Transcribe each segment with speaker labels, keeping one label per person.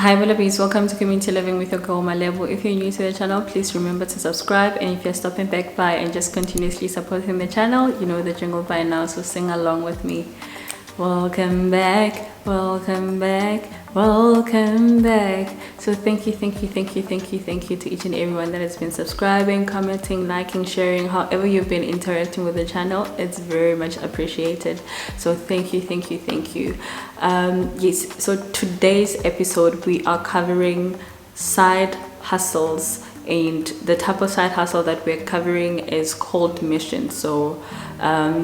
Speaker 1: Hi Wallabies, welcome to Community Living with your girl Malevo. If you're new to the channel, please remember to subscribe, and if you're stopping back by and just continuously supporting the channel, you know the jingle by now, so sing along with me. Welcome back, welcome back, welcome back. So thank you to each and everyone that has been subscribing, commenting, liking, sharing, however you've been interacting with the channel. It's very much appreciated. So thank you. Yes, so today's episode we are covering side hustles, and the type of side hustle that we're covering is called mission. So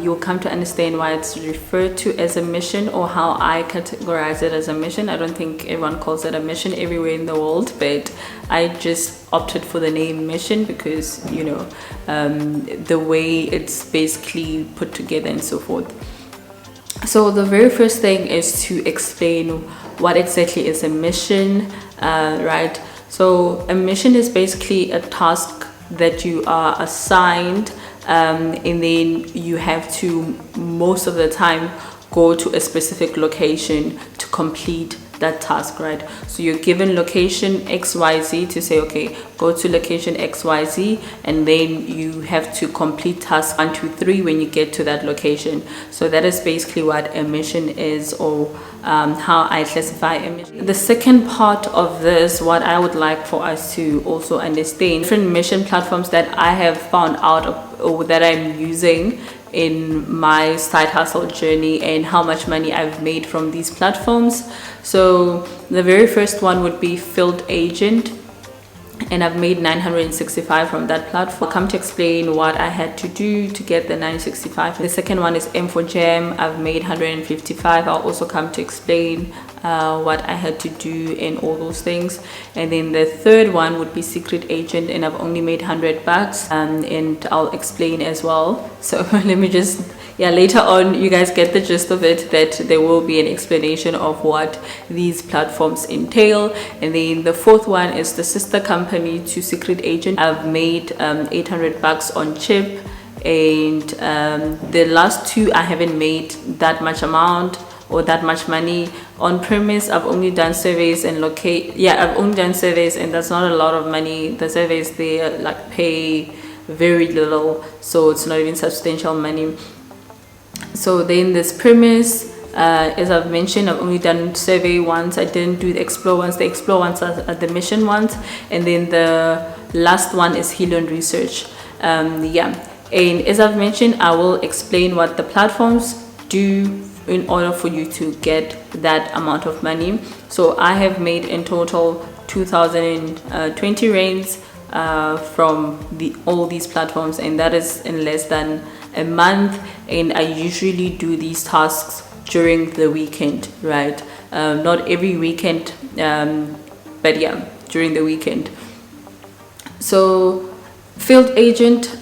Speaker 1: you'll come to understand why it's referred to as a mission, or how I categorize it as a mission. I don't think everyone calls it a mission everywhere in the world, but I just opted for the name mission because, you know, the way it's basically put together and so forth. So the very first thing is to explain what exactly is a mission, right? So a mission is basically a task that you are assigned, and then you have to, most of the time, go to a specific location to complete that task, right? So you're given location XYZ to say, okay, go to location XYZ, and then you have to complete task 1, 2, 3 when you get to that location. So that is basically what a mission is, or how I classify a mission. The second part of this, what I would like for us to also understand, different mission platforms that I have found out or that I'm using in my side hustle journey, and how much money I've made from these platforms. So the very first one would be Field Agent, and I've made 965 from that platform. I'll come to explain what I had to do to get the 965. The second one is Infogem. I've made 155. I'll also come to explain what I had to do and all those things. And then the third one would be Secret Agent, and I've only made $100, and I'll explain as well. So let me just, later on you guys get the gist of it, that there will be an explanation of what these platforms entail. And then the fourth one is the sister company to Secret Agent. I've made $800 on Chip, and the last two I haven't made that much amount or that much money. On premise, I've only done surveys and I've only done surveys, and that's not a lot of money. The surveys, they like pay very little, so it's not even substantial money. So then this premise, as I've mentioned, I've only done survey once. I didn't do the explore ones. The explore ones are the mission ones, and then the last one is heal and research. And as I've mentioned, I will explain what the platforms do in order for you to get that amount of money. So I have made in total 2020 rands from all these platforms, and that is in less than a month. And I usually do these tasks during the weekend, right? Not every weekend, but yeah, during the weekend. So Field Agent,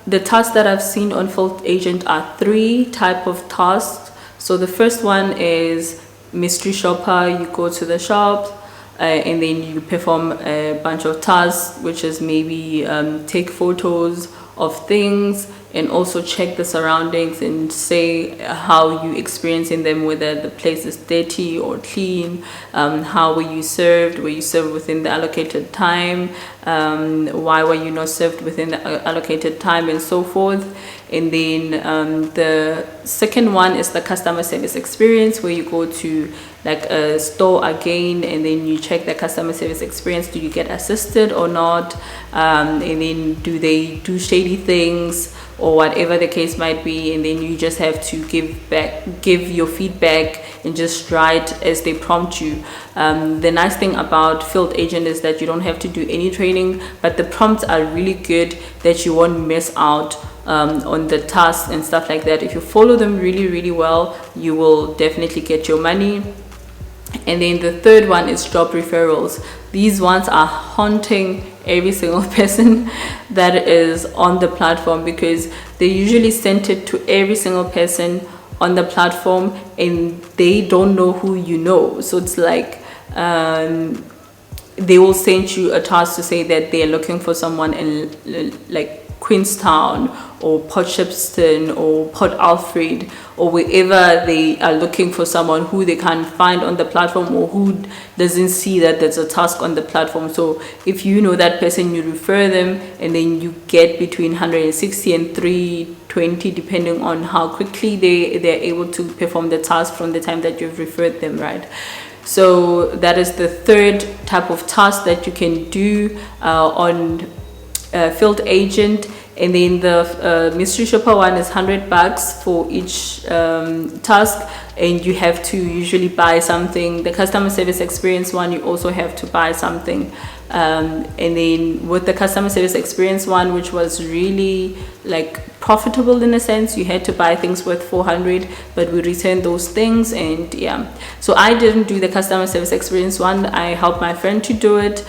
Speaker 1: the tasks that I've seen on Field Agent are 3 type of tasks. So the first one is mystery shopper. You go to the shop, and then you perform a bunch of tasks, which is maybe take photos of things, and also check the surroundings and say how you experiencing them, whether the place is dirty or clean, how were you served within the allocated time, why were you not served within the allocated time, and so forth. And then the second one is the customer service experience, where you go to like a store again, and then you check the customer service experience. Do you get assisted or not? And then do they do shady things, or whatever the case might be, and then you just have to give your feedback and just write as they prompt you. The nice thing about Field Agent is that you don't have to do any training, but the prompts are really good, that you won't miss out on the tasks and stuff like that. If you follow them really well, you will definitely get your money. And then the third one is job referrals. These ones are haunting every single person that is on the platform, because they usually send it to every single person on the platform, and they don't know who you know. So it's like they will send you a task to say that they are looking for someone in like Queenstown or Port Shepstone or Port Alfred, or wherever they are looking for someone who they can't find on the platform, or who doesn't see that there's a task on the platform. So if you know that person, you refer them, and then you get between 160 and 320 depending on how quickly they're able to perform the task from the time that you've referred them, right? So that is the third type of task that you can do on Field Agent. And then the mystery shopper one is $100 for each task, and you have to usually buy something. The customer service experience one, you also have to buy something. And then with the customer service experience one, which was really like profitable in a sense, you had to buy things worth $400, but we returned those things. And yeah, so I didn't do the customer service experience one, I helped my friend to do it.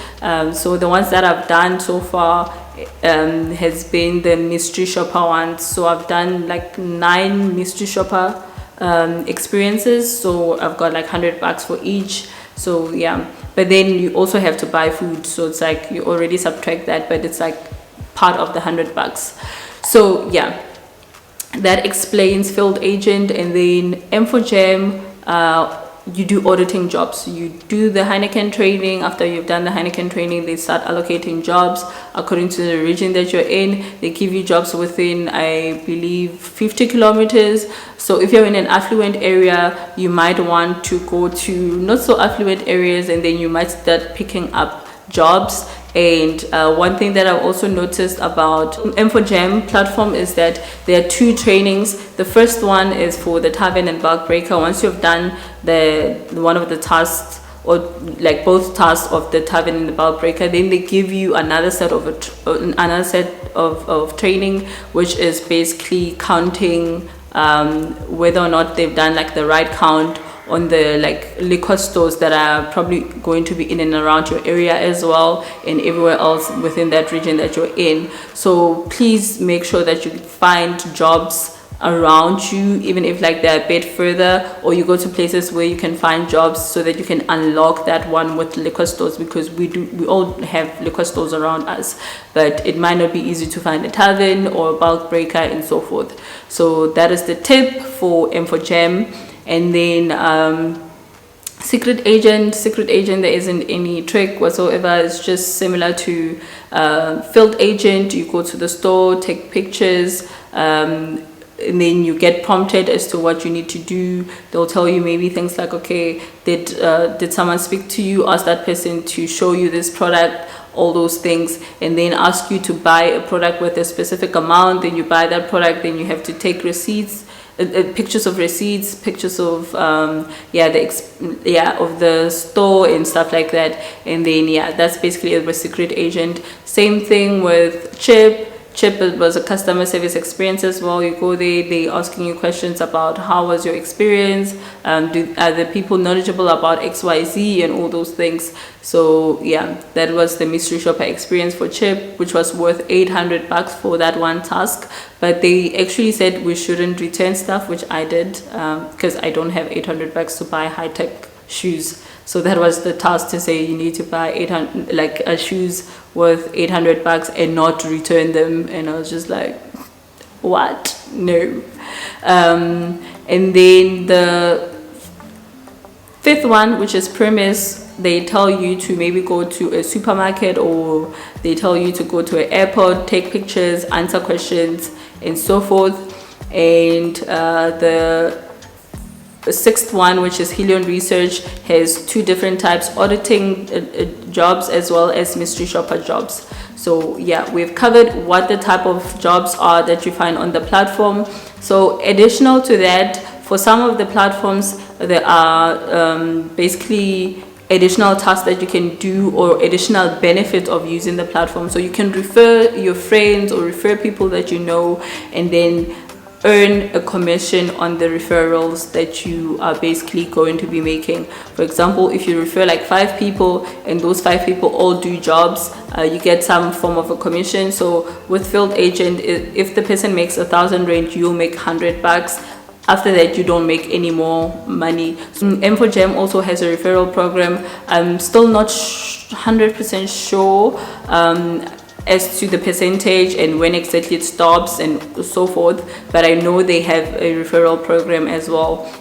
Speaker 1: So the ones that I've done so far has been the mystery shopper ones. So I've done like 9 mystery shopper experiences, so I've got like $100 for each. So yeah, but then you also have to buy food, so it's like you already subtract that, but it's like part of the $100. So yeah, that explains Field Agent. And then Infogem, you do auditing jobs. You do the Heineken training. After you've done the Heineken training, they start allocating jobs according to the region that you're in. They give you jobs within, I believe, 50 kilometers. So if you're in an affluent area, you might want to go to not so affluent areas, and then you might start picking up jobs. And one thing that I've also noticed about Infogem platform is that there are 2 trainings. The first one is for the tavern and bulk breaker. Once you've done the one of the tasks, or like both tasks of the tavern and the bulk breaker, then they give you another set of training, which is basically counting whether or not they've done like the right count on the like liquor stores that are probably going to be in and around your area as well, and everywhere else within that region that you're in. So please make sure that you find jobs around you, even if like they're a bit further, or you go to places where you can find jobs, so that you can unlock that one with liquor stores, because we all have liquor stores around us, but it might not be easy to find a tavern or a bulk breaker and so forth. So that is the tip for Infogem. And then secret agent, there isn't any trick whatsoever. It's just similar to Field Agent. You go to the store, take pictures, and then you get prompted as to what you need to do. They'll tell you maybe things like, okay, did someone speak to you? Ask that person to show you this product, all those things, and then ask you to buy a product with a specific amount. Then you buy that product, then you have to take receipts, pictures of receipts, pictures of of the store and stuff like that. And then yeah, that's basically it with secret agent. Same thing with Chip. It was a customer service experience as well. You go there, they asking you questions about how was your experience, are the people knowledgeable about XYZ and all those things. So yeah, that was the mystery shopper experience for Chip, which was worth $800 for that one task. But they actually said we shouldn't return stuff, which I did, because I don't have $800 to buy high-tech shoes. So that was the task, to say you need to buy 800 like shoes worth $800 and not return them. And I was just like, what? No. And then the 5th one, which is premise, they tell you to maybe go to a supermarket, or they tell you to go to an airport, take pictures, answer questions and so forth. And the 6th one, which is Helion Research, has 2 different types: auditing jobs as well as mystery shopper jobs. So yeah, we've covered what the type of jobs are that you find on the platform. So additional to that, for some of the platforms, there are basically additional tasks that you can do, or additional benefit of using the platform. So you can refer your friends or refer people that you know, and then earn a commission on the referrals that you are basically going to be making. For example, if you refer like 5 people and those 5 people all do jobs, you get some form of a commission. So with Field Agent, if the person makes 1,000 Rand, you'll make $100. After that, you don't make any more money. Infogem also has a referral program. I'm still not 100% sure as to the percentage and when exactly it stops and so forth, but I know they have a referral program as well.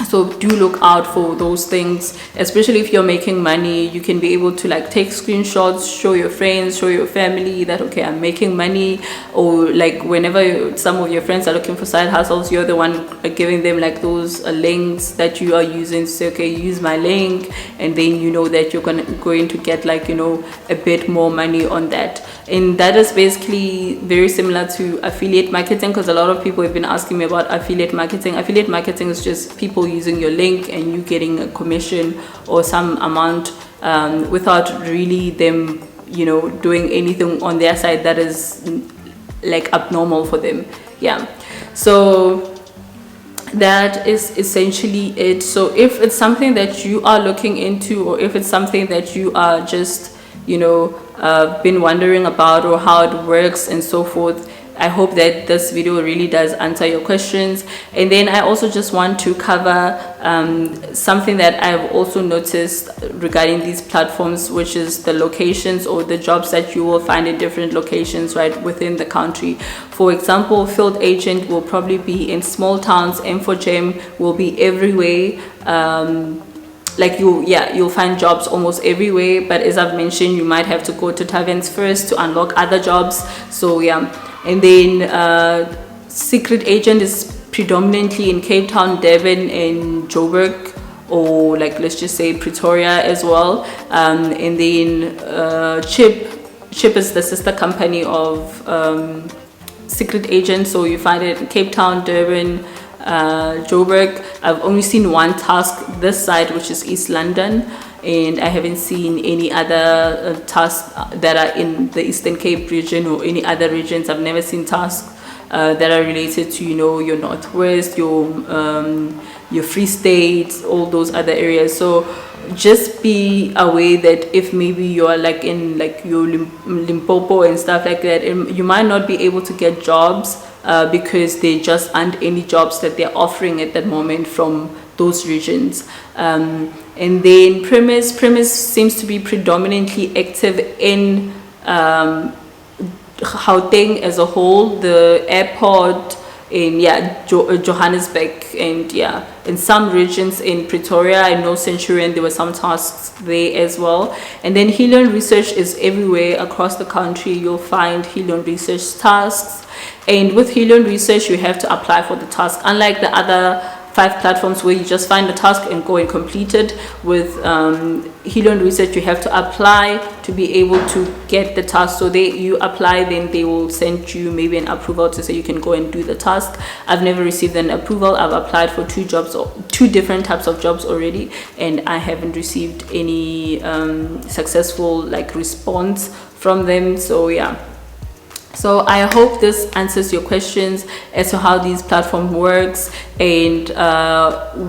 Speaker 1: So do look out for those things, especially if you're making money. You can be able to like take screenshots, show your friends, show your family that, okay, I'm making money. Or like whenever some of your friends are looking for side hustles, you're the one giving them like those links that you are using to say, okay, use my link, and then you know that you're going to get like, you know, a bit more money on that. And that is basically very similar to affiliate marketing, because a lot of people have been asking me about affiliate marketing. Affiliate marketing is just people using your link and you getting a commission or some amount without really them, you know, doing anything on their side that is like abnormal for them. Yeah, so that is essentially it. So if it's something that you are looking into, or if it's something that you are just, you know, been wondering about, or how it works and so forth, I hope that this video really does answer your questions. And then I also just want to cover something that I've also noticed regarding these platforms, which is the locations or the jobs that you will find in different locations right within the country. For example, field agent will probably be in small towns. Infogem will be everywhere. Like you'll find jobs almost everywhere, but as I've mentioned, you might have to go to taverns first to unlock other jobs. So yeah. And then secret agent is predominantly in Cape Town, Durban, and Joburg, or like let's just say Pretoria as well. And then Chip is the sister company of secret agent, so you find it in Cape Town, Durban, Joburg. I've only seen one task this side, which is East London, and I haven't seen any other tasks that are in the Eastern Cape region or any other regions. I've never seen tasks that are related to, you know, your Northwest, your Free State, all those other areas. So just be aware that if maybe you're like in like your Limpopo and stuff like that, you might not be able to get jobs because there just aren't any jobs that they're offering at that moment from those regions. And then premise seems to be predominantly active in Gauteng as a whole, the airport in Johannesburg, and in some regions in Pretoria. I know Centurion, there were some tasks there as well. And then Helion Research is everywhere across the country. You'll find Helion Research tasks, and with Helion Research you have to apply for the task, unlike the other 5 platforms where you just find the task and go and complete it. With Helion Research you have to apply to be able to get the task. So you apply, then they will send you maybe an approval to say you can go and do the task. I've never received an approval. I've applied for 2 jobs, or 2 different types of jobs already, and I haven't received any successful like response from them. So yeah. So I hope this answers your questions as to how these platforms works, and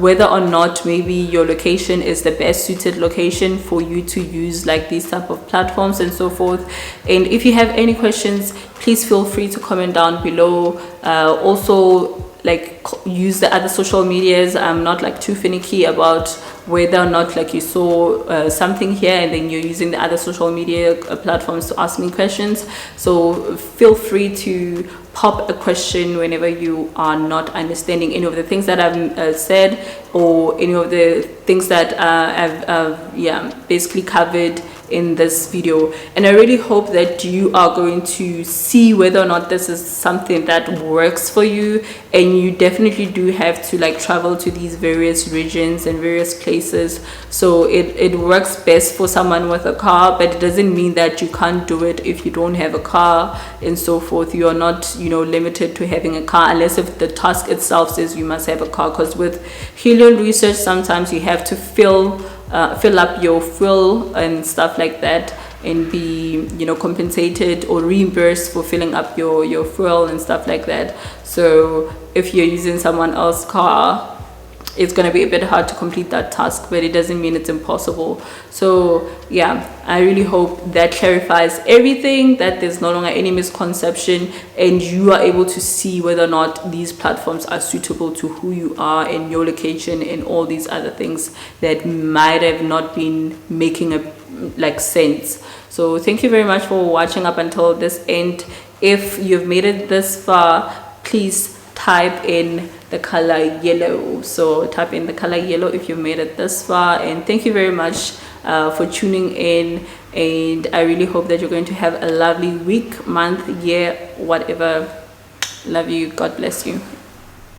Speaker 1: whether or not maybe your location is the best suited location for you to use like these type of platforms and so forth. And if you have any questions, please feel free to comment down below. Also, like, use the other social medias. I'm not like too finicky about whether or not like you saw something here and then you're using the other social media platforms to ask me questions. So feel free to pop a question whenever you are not understanding any of the things that I've said, or any of the things that I've basically covered in this video. And I really hope that you are going to see whether or not this is something that works for you. And you definitely do have to like travel to these various regions and various places. So it works best for someone with a car, but it doesn't mean that you can't do it if you don't have a car and so forth. You are not, you know, limited to having a car, unless if the task itself says you must have a car. Because with Helion Research, sometimes you have to fill up your fuel and stuff like that, and be, you know, compensated or reimbursed for filling up your fuel and stuff like that. So if you're using someone else's car, it's going to be a bit hard to complete that task, but it doesn't mean it's impossible. So yeah, I really hope that clarifies everything, that there's no longer any misconception, and you are able to see whether or not these platforms are suitable to who you are and your location and all these other things that might have not been making sense. So thank you very much for watching up until this end. If you've made it this far, please type in the color yellow. So type in the color yellow if you've made it this far. And thank you very much for tuning in, and I really hope that you're going to have a lovely week, month, year, whatever. Love you. God bless you.